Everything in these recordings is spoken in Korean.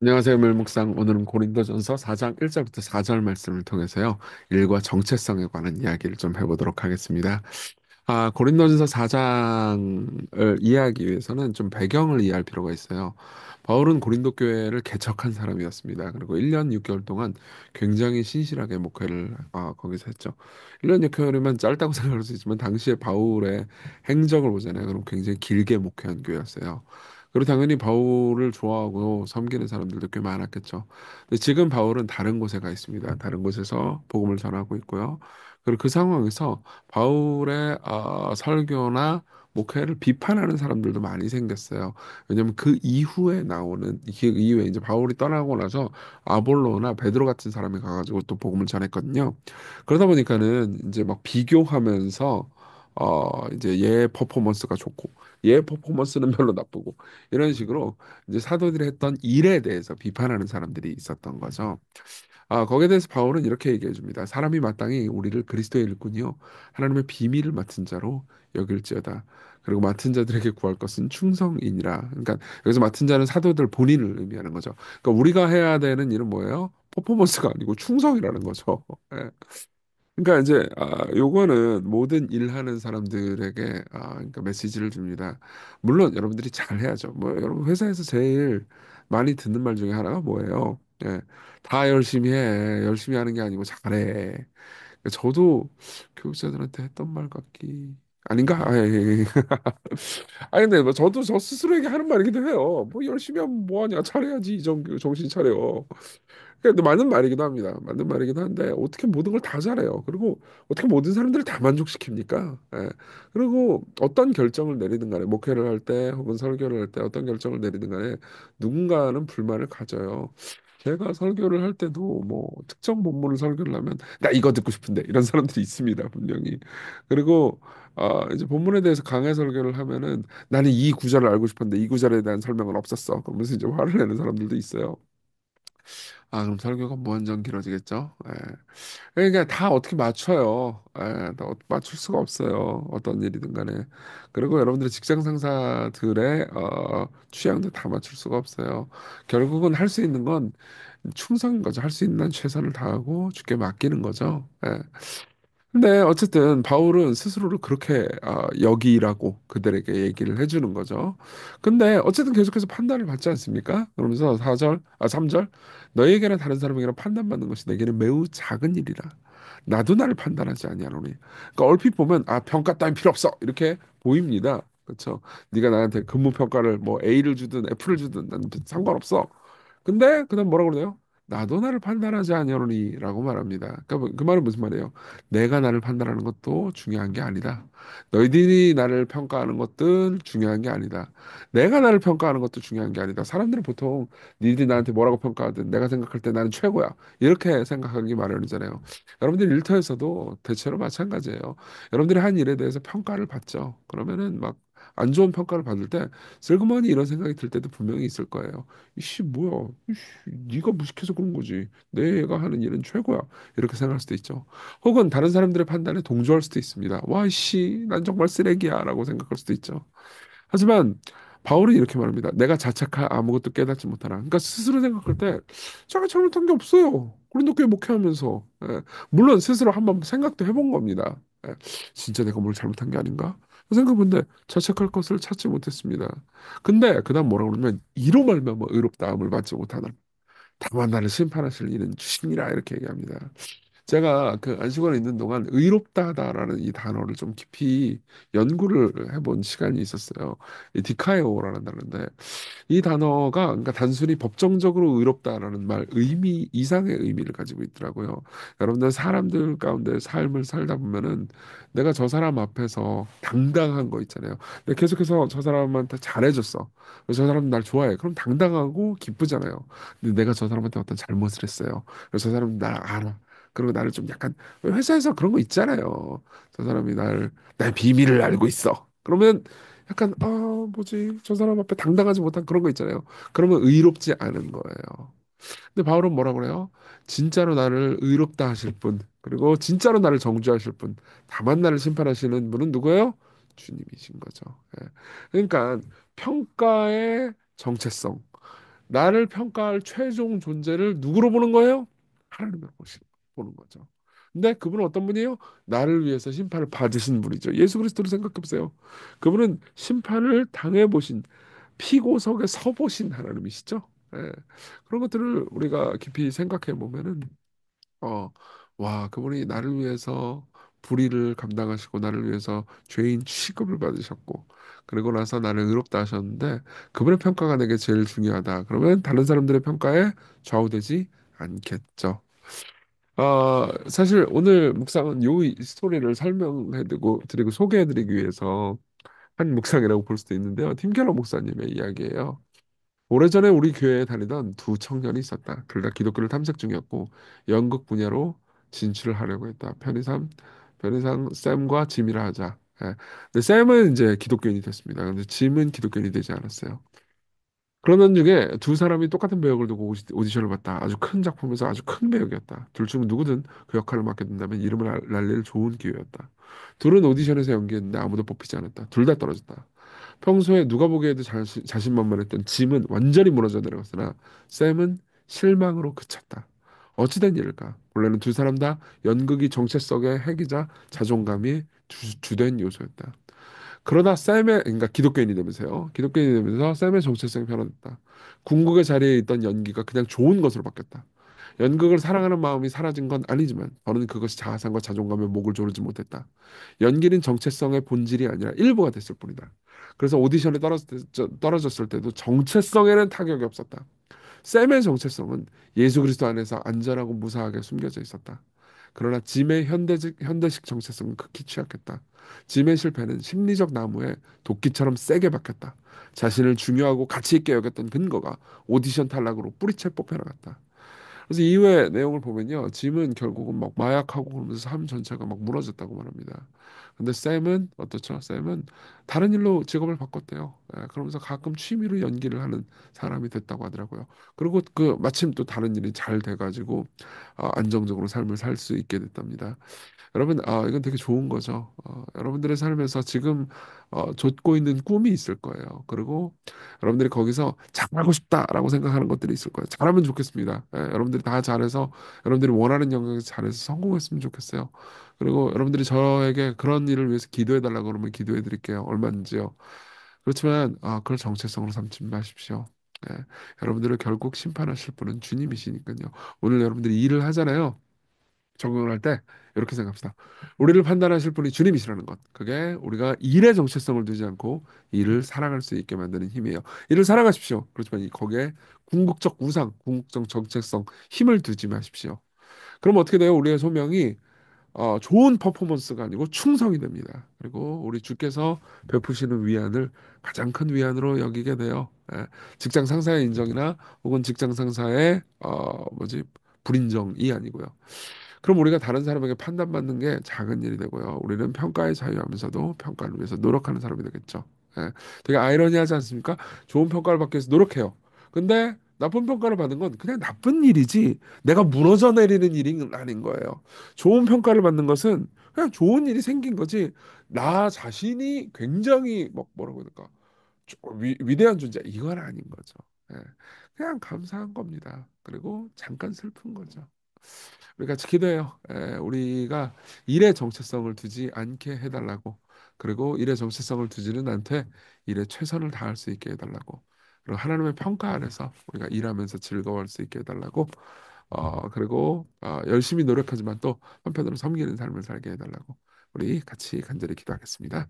안녕하세요, 멜목상. 오늘은 고린도전서 4장 1절부터 4절 말씀을 통해서요, 일과 정체성에 관한 이야기를 좀 해보도록 하겠습니다. 고린도전서 4장을 이해하기 위해서는 좀 배경을 이해할 필요가 있어요. 바울은 고린도 교회를 개척한 사람이었습니다. 그리고 1년 6개월 동안 굉장히 신실하게 목회를 거기서 했죠. 1년 6개월이면 짧다고 생각할 수 있지만 당시에 바울의 행적을 보잖아요. 그럼 굉장히 길게 목회한 교회였어요. 그리고 당연히 바울을 좋아하고 섬기는 사람들도 꽤 많았겠죠. 근데 지금 바울은 다른 곳에 가 있습니다. 다른 곳에서 복음을 전하고 있고요. 그리고 그 상황에서 바울의 설교나 목회를 비판하는 사람들도 많이 생겼어요. 왜냐하면 그 이후에 나오는 그 이후에 이제 바울이 떠나고 나서 아볼로나 베드로 같은 사람이 가가지고 또 복음을 전했거든요. 그러다 보니까는 이제 막 비교하면서 이제 얘 퍼포먼스가 좋고 얘 퍼포먼스는 별로 나쁘고 이런 식으로 이제 사도들이 했던 일에 대해서 비판하는 사람들이 있었던 거죠. 거기에 대해서 바울은 이렇게 얘기해 줍니다. 사람이 마땅히 우리를 그리스도의 일꾼이요 하나님의 비밀을 맡은 자로 여길지어다. 그리고 맡은 자들에게 구할 것은 충성이니라. 그러니까 여기서 맡은 자는 사도들 본인을 의미하는 거죠. 그러니까 우리가 해야 되는 일은 뭐예요? 퍼포먼스가 아니고 충성이라는 거죠. 예. 그러니까 이제 요거는 모든 일하는 사람들에게 그러니까 메시지를 줍니다. 물론 여러분들이 잘 해야죠. 뭐 여러분 회사에서 제일 많이 듣는 말 중에 하나가 뭐예요? 예. 다 열심히 해. 열심히 하는 게 아니고 잘해. 저도 교육자들한테 했던 말 같기 아닌가? 아니 근데 뭐 저도 저 스스로에게 하는 말이기도 해요. 뭐 열심히 하면 뭐 하냐? 잘해야지. 이정규 정신 차려. 근데 맞는 말이기도 합니다. 맞는 말이기도 한데 어떻게 모든 걸 다 잘해요. 그리고 어떻게 모든 사람들을 다 만족시킵니까? 예. 그리고 어떤 결정을 내리든 간에 목회를 할 때 혹은 설교를 할 때 어떤 결정을 내리든 간에 누군가는 불만을 가져요. 제가 설교를 할 때도 뭐 특정 본문을 설교를 하면 나 이거 듣고 싶은데 이런 사람들이 있습니다. 분명히. 그리고 이제 본문에 대해서 강해 설교를 하면은 나는 이 구절을 알고 싶은데 이 구절에 대한 설명은 없었어. 그러면서 이제 화를 내는 사람들도 있어요. 그럼 설교가 무한정 길어지겠죠? 예. 그러니까 다 어떻게 맞춰요. 예, 다 맞출 수가 없어요. 어떤 일이든 간에. 그리고 여러분들의 직장 상사들의 취향도 다 맞출 수가 없어요. 결국은 할 수 있는 건 충성인 거죠. 할 수 있는 최선을 다하고 주께 맡기는 거죠. 예. 근데 어쨌든 바울은 스스로를 그렇게 여기라고 그들에게 얘기를 해주는 거죠. 근데 어쨌든 계속해서 판단을 받지 않습니까? 그러면서 3절 너에게나 다른 사람에게나 판단받는 것이 내게는 매우 작은 일이라. 나도 나를 판단하지 아니하노니. 그러니까 얼핏 보면 평가 따윈 필요 없어 이렇게 보입니다. 그렇죠? 네가 나한테 근무 평가를 뭐 A를 주든 F를 주든 난 상관없어. 근데 그다음 뭐라고 그러네요? 나도 나를 판단하지 아니하노니라고 말합니다. 그러니까 그 말은 무슨 말이에요? 내가 나를 판단하는 것도 중요한 게 아니다. 너희들이 나를 평가하는 것들 중요한 게 아니다. 내가 나를 평가하는 것도 중요한 게 아니다. 사람들은 보통 니들이 나한테 뭐라고 평가하든 내가 생각할 때 나는 최고야. 이렇게 생각하기 마련이잖아요. 여러분들 일터에서도 대체로 마찬가지예요. 여러분들이 한 일에 대해서 평가를 받죠. 그러면은 막 안 좋은 평가를 받을 때 슬그머니 이런 생각이 들 때도 분명히 있을 거예요. 이씨 뭐야? 이씨 네가 무식해서 그런 거지. 내가 하는 일은 최고야. 이렇게 생각할 수도 있죠. 혹은 다른 사람들의 판단에 동조할 수도 있습니다. 와, 씨, 난 정말 쓰레기야. 라고 생각할 수도 있죠. 하지만 바울은 이렇게 말합니다. 내가 자책하 아무것도 깨닫지 못하나. 그러니까 스스로 생각할 때 제가 잘못한 게 없어요. 그런데 꽤 목회하면서. 물론 스스로 한번 생각도 해본 겁니다. 진짜 내가 뭘 잘못한 게 아닌가? 생각해본데 자책할 것을 찾지 못했습니다. 근데 그다음 뭐라고 그러냐면 이로 말미암아 의롭다함을 받지 못하나. 다만 나를 심판하실 이는 주시니라 이렇게 얘기합니다. 제가 그 안식원에 있는 동안 의롭다하다라는 이 단어를 좀 깊이 연구를 해본 시간이 있었어요. 이 디카에오라는 단어인데 이 단어가 그러니까 단순히 법정적으로 의롭다라는 말 의미 이상의 의미를 가지고 있더라고요. 여러분들 사람들 가운데 삶을 살다 보면은 내가 저 사람 앞에서 당당한 거 있잖아요. 근데 계속해서 저 사람한테 잘해줬어. 저 사람 날 좋아해. 그럼 당당하고 기쁘잖아요. 근데 내가 저 사람한테 어떤 잘못을 했어요. 그래서 저 사람이 날 알아. 그리고 나를 좀 약간 회사에서 그런 거 있잖아요. 저 사람이 나의 비밀을 알고 있어. 그러면 약간 뭐지 저 사람 앞에 당당하지 못한 그런 거 있잖아요. 그러면 의롭지 않은 거예요. 근데 바울은 뭐라 그래요? 진짜로 나를 의롭다 하실 분, 그리고 진짜로 나를 정죄하실 분, 다만 나를 심판하시는 분은 누구예요? 주님이신 거죠. 예. 그러니까 평가의 정체성. 나를 평가할 최종 존재를 누구로 보는 거예요? 하나님으로 보는 거죠. 근데 그분은 어떤 분이에요? 나를 위해서 심판을 받으신 분이죠. 예수 그리스도를 생각해 보세요. 그분은 심판을 당해 보신 피고석에 서 보신 하나님이시죠. 예. 그런 것들을 우리가 깊이 생각해 보면은 어, 와, 그분이 나를 위해서 불의를 감당하시고 나를 위해서 죄인 취급을 받으셨고 그리고 나서 나를 의롭다 하셨는데 그분의 평가가 내게 제일 중요하다. 그러면 다른 사람들의 평가에 좌우되지 않겠죠. 사실 오늘 묵상은 요 스토리를 드리고 소개해드리기 위해서 한 묵상이라고 볼 수도 있는데요. 팀 켈러 목사님의 이야기예요. 오래전에 우리 교회에 다니던 두 청년이 있었다. 둘 다 기독교를 탐색 중이었고 연극 분야로 진출을 하려고 했다. 편의상 샘과 짐이라 하자. 예. 근데 샘은 이제 기독교인이 됐습니다. 근데 짐은 기독교인이 되지 않았어요. 그러던 중에 두 사람이 똑같은 배역을 두고 오디션을 봤다. 아주 큰 작품에서 아주 큰 배역이었다. 둘 중 누구든 그 역할을 맡게 된다면 이름을 날릴 좋은 기회였다. 둘은 오디션에서 연기했는데 아무도 뽑히지 않았다. 둘 다 떨어졌다. 평소에 누가 보기에도 자신만만했던 짐은 완전히 무너져 내려갔으나 샘은 실망으로 그쳤다. 어찌된 일일까? 원래는 두 사람 다 연극이 정체성의 핵이자 자존감이 주된 요소였다. 그러다 그러니까 기독교인이 되면서요. 기독교인이 되면서 쌤의 정체성이 변화됐다. 궁극의 자리에 있던 연기가 그냥 좋은 것으로 바뀌었다. 연극을 사랑하는 마음이 사라진 건 아니지만 저는 그것이 자아상과 자존감에 목을 조르지 못했다. 연기는 정체성의 본질이 아니라 일부가 됐을 뿐이다. 그래서 오디션에 떨어졌을 때도 정체성에는 타격이 없었다. 샘의 정체성은 예수 그리스도 안에서 안전하고 무사하게 숨겨져 있었다. 그러나 짐의 현대식 정체성은 극히 취약했다. 짐의 실패는 심리적 나무에 도끼처럼 세게 박혔다. 자신을 중요하고 가치 있게 여겼던 근거가 오디션 탈락으로 뿌리채 뽑혀나갔다. 그래서 이후에 내용을 보면요. 짐은 결국은 막 마약하고 그러면서 삶 전체가 막 무너졌다고 말합니다. 근데 샘은 어떻죠? 샘은 다른 일로 직업을 바꿨대요. 예, 그러면서 가끔 취미로 연기를 하는 사람이 됐다고 하더라고요. 그리고 그 마침 또 다른 일이 잘 돼가지고 안정적으로 삶을 살 수 있게 됐답니다. 여러분, 이건 되게 좋은 거죠. 여러분들의 삶에서 지금 좇고 있는 꿈이 있을 거예요. 그리고 여러분들이 거기서 잘하고 싶다라고 생각하는 것들이 있을 거예요. 잘하면 좋겠습니다. 예, 여러분들이 다 잘해서 여러분들이 원하는 영역에서 잘해서 성공했으면 좋겠어요. 그리고 여러분들이 저에게 그런 일을 위해서 기도해 달라고 그러면 기도해 드릴게요. 얼마든지요. 그렇지만 그걸 정체성으로 삼지 마십시오. 예, 여러분들을 결국 심판하실 분은 주님이시니까요. 오늘 여러분들이 일을 하잖아요. 적용을 할 때 이렇게 생각합시다. 우리를 판단하실 분이 주님이시라는 것. 그게 우리가 일의 정체성을 두지 않고 일을 사랑할 수 있게 만드는 힘이에요. 일을 사랑하십시오. 그렇지만 거기에 궁극적 우상, 궁극적 정체성, 힘을 두지 마십시오. 그럼 어떻게 돼요? 우리의 소명이 좋은 퍼포먼스가 아니고 충성이 됩니다. 그리고 우리 주께서 베푸시는 위안을 가장 큰 위안으로 여기게 돼요. 예, 직장 상사의 인정이나 혹은 직장 상사의 불인정이 아니고요. 그럼 우리가 다른 사람에게 판단받는 게 작은 일이 되고요. 우리는 평가에 자유하면서도 평가를 위해서 노력하는 사람이 되겠죠. 예. 되게 아이러니하지 않습니까? 좋은 평가를 받기 위해서 노력해요. 근데 나쁜 평가를 받는 건 그냥 나쁜 일이지 내가 무너져 내리는 일이 아닌 거예요. 좋은 평가를 받는 것은 그냥 좋은 일이 생긴 거지 나 자신이 굉장히 막 뭐라고 해야 될까? 위대한 존재 이건 아닌 거죠. 예. 그냥 감사한 겁니다. 그리고 잠깐 슬픈 거죠. 우리 같이 기도해요. 우리가 일의 정체성을 두지 않게 해달라고. 그리고 일의 정체성을 두지는 않되 일에 최선을 다할 수 있게 해달라고. 그리고 하나님의 평가 안에서 우리가 일하면서 즐거워할 수 있게 해달라고. 그리고 열심히 노력하지만 또 한편으로 섬기는 삶을 살게 해달라고. 우리 같이 간절히 기도하겠습니다.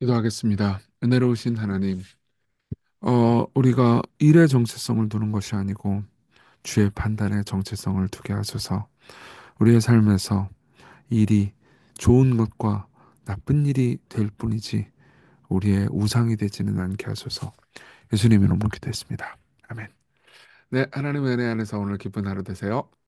기도하겠습니다. 은혜로우신 하나님, 우리가 일의 정체성을 두는 것이 아니고 주의 판단의 정체성을 두게 하소서. 우리의 삶에서 일이 좋은 것과 나쁜 일이 될 뿐이지 우리의 우상이 되지는 않게 하소서. 예수님 이름으로 기도했습니다. 아멘. 네, 하나님의 은혜 안에서 오늘 기쁜 하루 되세요.